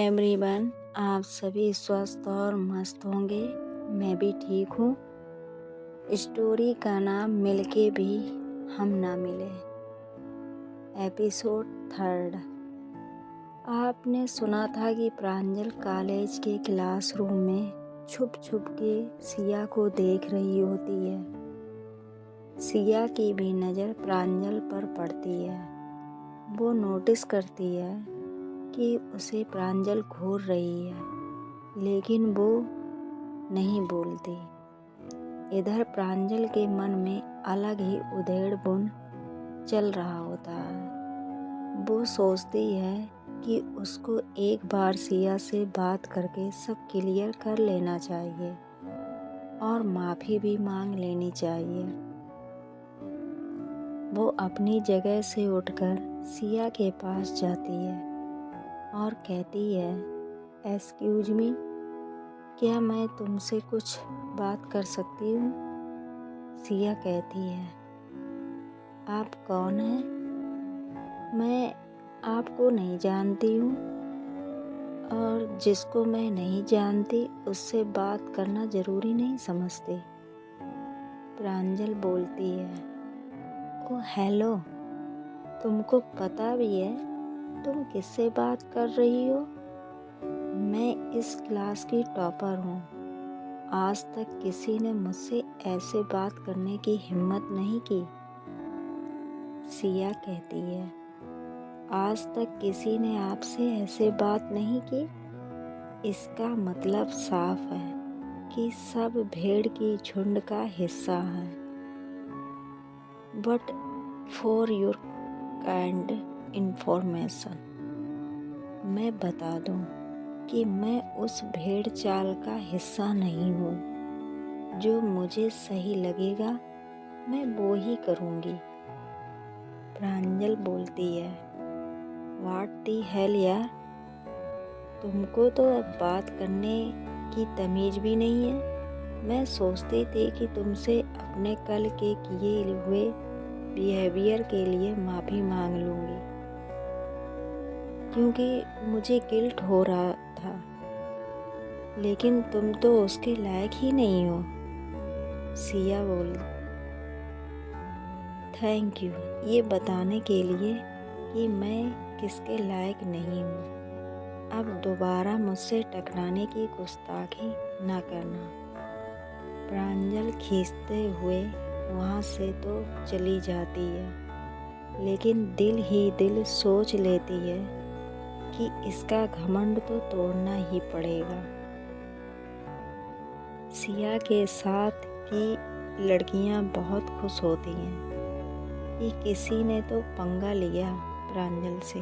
Everyone, आप सभी स्वस्थ और मस्त होंगे। मैं भी ठीक हूँ। स्टोरी का नाम मिलके भी हम ना मिले। एपिसोड 3। आपने सुना था कि प्रांजल कॉलेज के क्लासरूम में छुप छुप के सिया को देख रही होती है। सिया की भी नज़र प्रांजल पर पड़ती है। वो नोटिस करती है कि उसे प्रांजल घूर रही है, लेकिन वो नहीं बोलती। इधर प्रांजल के मन में अलग ही उधेड़-बुन चल रहा होता है। वो सोचती है कि उसको एक बार सिया से बात करके सब क्लियर कर लेना चाहिए और माफ़ी भी मांग लेनी चाहिए। वो अपनी जगह से उठकर सिया के पास जाती है और कहती है, एक्सक्यूज मी, क्या मैं तुमसे कुछ बात कर सकती हूँ? सिया कहती है, आप कौन हैं? मैं आपको नहीं जानती हूँ और जिसको मैं नहीं जानती उससे बात करना ज़रूरी नहीं समझती। प्रांजल बोलती है, ओ हेलो, तुमको पता भी है तुम किससे बात कर रही हो? मैं इस क्लास की टॉपर हूँ। आज तक किसी ने मुझसे ऐसे बात करने की हिम्मत नहीं की। सिया कहती है, आज तक किसी ने आपसे ऐसे बात नहीं की? इसका मतलब साफ है कि सब भेड़ की झुंड का हिस्सा है। But for your kind information, मैं बता दूं कि मैं उस भेड़ चाल का हिस्सा नहीं हूँ। जो मुझे सही लगेगा मैं वो ही करूँगी। प्रांजल बोलती है, व्हाट दी हेल यार, तुमको तो अब बात करने की तमीज़ भी नहीं है। मैं सोचती थी कि तुमसे अपने कल के किए हुए बिहेवियर के लिए माफ़ी मांग लूँगी, क्योंकि मुझे गिल्ट हो रहा था, लेकिन तुम तो उसके लायक ही नहीं हो। सिया बोली, थैंक यू ये बताने के लिए कि मैं किसके लायक नहीं हूँ। अब दोबारा मुझसे टकराने की गुस्ताखी ना करना। प्रांजल खींचते हुए वहाँ से तो चली जाती है, लेकिन दिल ही दिल सोच लेती है कि इसका घमंड तो तोड़ना ही पड़ेगा। सिया के साथ की लड़कियां बहुत खुश होती हैं कि किसी ने तो पंगा लिया प्रांजल से।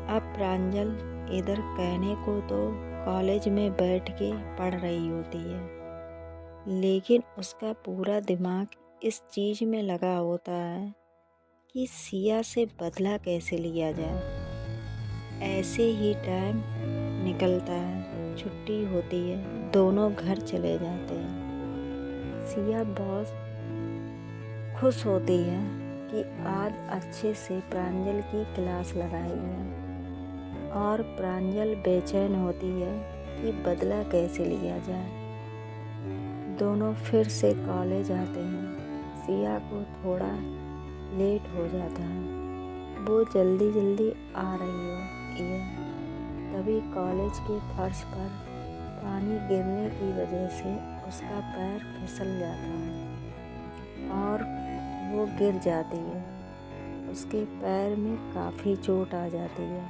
अब प्रांजल इधर कहने को तो कॉलेज में बैठ के पढ़ रही होती है, लेकिन उसका पूरा दिमाग इस चीज़ में लगा होता है कि सिया से बदला कैसे लिया जाए। ऐसे ही टाइम निकलता है, छुट्टी होती है, दोनों घर चले जाते हैं। सिया बहुत खुश होती है कि आज अच्छे से प्रांजल की क्लास लगाई है, और प्रांजल बेचैन होती है कि बदला कैसे लिया जाए। दोनों फिर से कॉलेज आते हैं। सिया को थोड़ा लेट हो जाता है, वो जल्दी जल्दी आ रही होती है। तभी कॉलेज के फर्श पर पानी गिरने की वजह से उसका पैर फिसल जाता है और वो गिर जाती है। उसके पैर में काफ़ी चोट आ जाती है,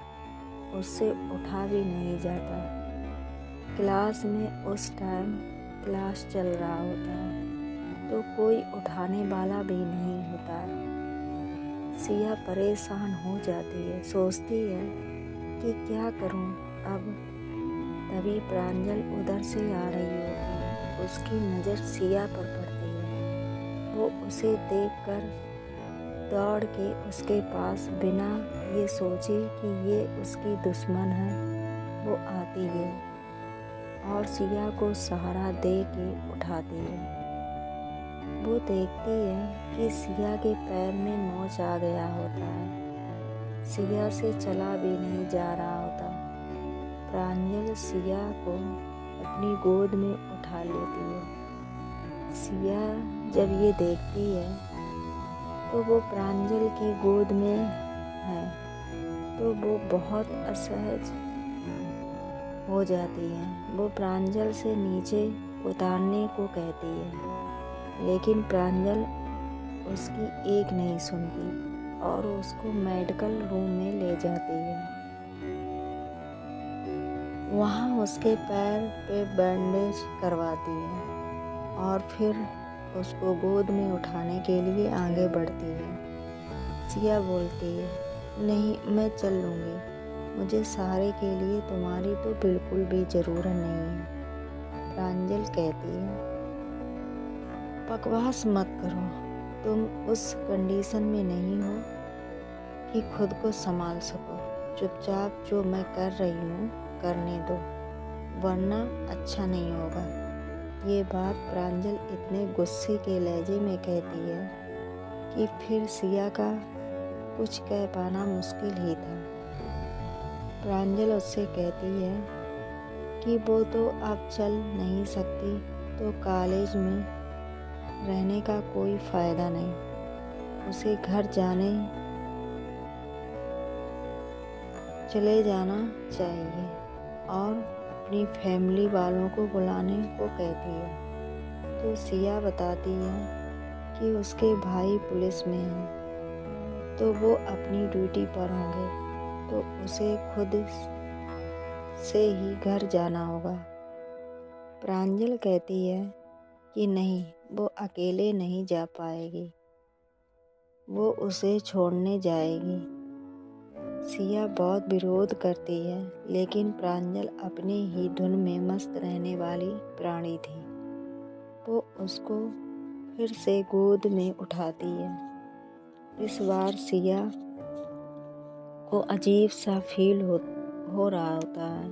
उससे उठा भी नहीं जाता। क्लास में उस टाइम क्लास चल रहा होता है तो कोई उठाने वाला भी नहीं होता है। सिया परेशान हो जाती है, सोचती है कि क्या करूं अब। तभी प्रांजल उधर से आ रही होती है। उसकी नज़र सिया पर पड़ती है। वो उसे देखकर दौड़ के उसके पास बिना ये सोचे कि ये उसकी दुश्मन है, वो आती है और सिया को सहारा दे के उठाती है। वो देखती है कि सिया के पैर में मोच आ गया होता है। सिया से चला भी नहीं जा रहा होता। प्रांजल सिया को अपनी गोद में उठा लेती है। सिया जब ये देखती है तो वो प्रांजल की गोद में है तो वो बहुत असहज हो जाती है। वो प्रांजल से नीचे उतारने को कहती है, लेकिन प्रांजल उसकी एक नहीं सुनती और उसको मेडिकल रूम में ले जाती है। वहाँ उसके पैर पे बैंडेज करवाती है और फिर उसको गोद में उठाने के लिए आगे बढ़ती है। सिया बोलती है, नहीं, मैं चल लूँगी, मुझे सहारे के लिए तुम्हारी तो बिल्कुल भी ज़रूरत नहीं है। प्रांजल कहती है, बकवास मत करो, तुम उस कंडीशन में नहीं हो कि खुद को संभाल सको। चुपचाप जो मैं कर रही हूँ करने दो, वरना अच्छा नहीं होगा। ये बात प्रांजल इतने गुस्से के लहजे में कहती है कि फिर सिया का कुछ कह पाना मुश्किल ही था। प्रांजल उससे कहती है कि वो तो अब चल नहीं सकती तो कॉलेज में रहने का कोई फ़ायदा नहीं। उसे घर चले जाना चाहिए और अपनी फैमिली वालों को बुलाने को कहती है। तो सिया बताती है कि उसके भाई पुलिस में हैं तो वो अपनी ड्यूटी पर होंगे, तो उसे खुद से ही घर जाना होगा। प्रांजल कहती है कि नहीं, वो अकेले नहीं जा पाएगी, वो उसे छोड़ने जाएगी। सिया बहुत विरोध करती है, लेकिन प्रांजल अपने ही धुन में मस्त रहने वाली प्राणी थी। वो उसको फिर से गोद में उठाती है। इस बार सिया को अजीब सा फील हो रहा होता है।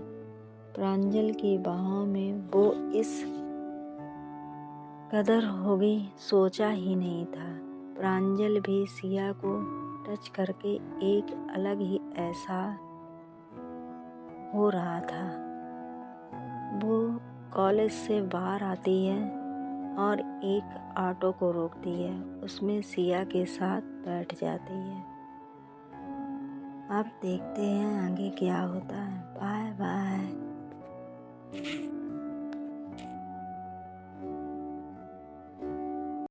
प्रांजल की बाहों में वो इस कदर होगी सोचा ही नहीं था। प्रांजल भी सिया को टच करके एक अलग ही एहसास हो रहा था। वो कॉलेज से बाहर आती है और एक ऑटो को रोकती है, उसमें सिया के साथ बैठ जाती है। अब देखते हैं आगे क्या होता है। Bye bye.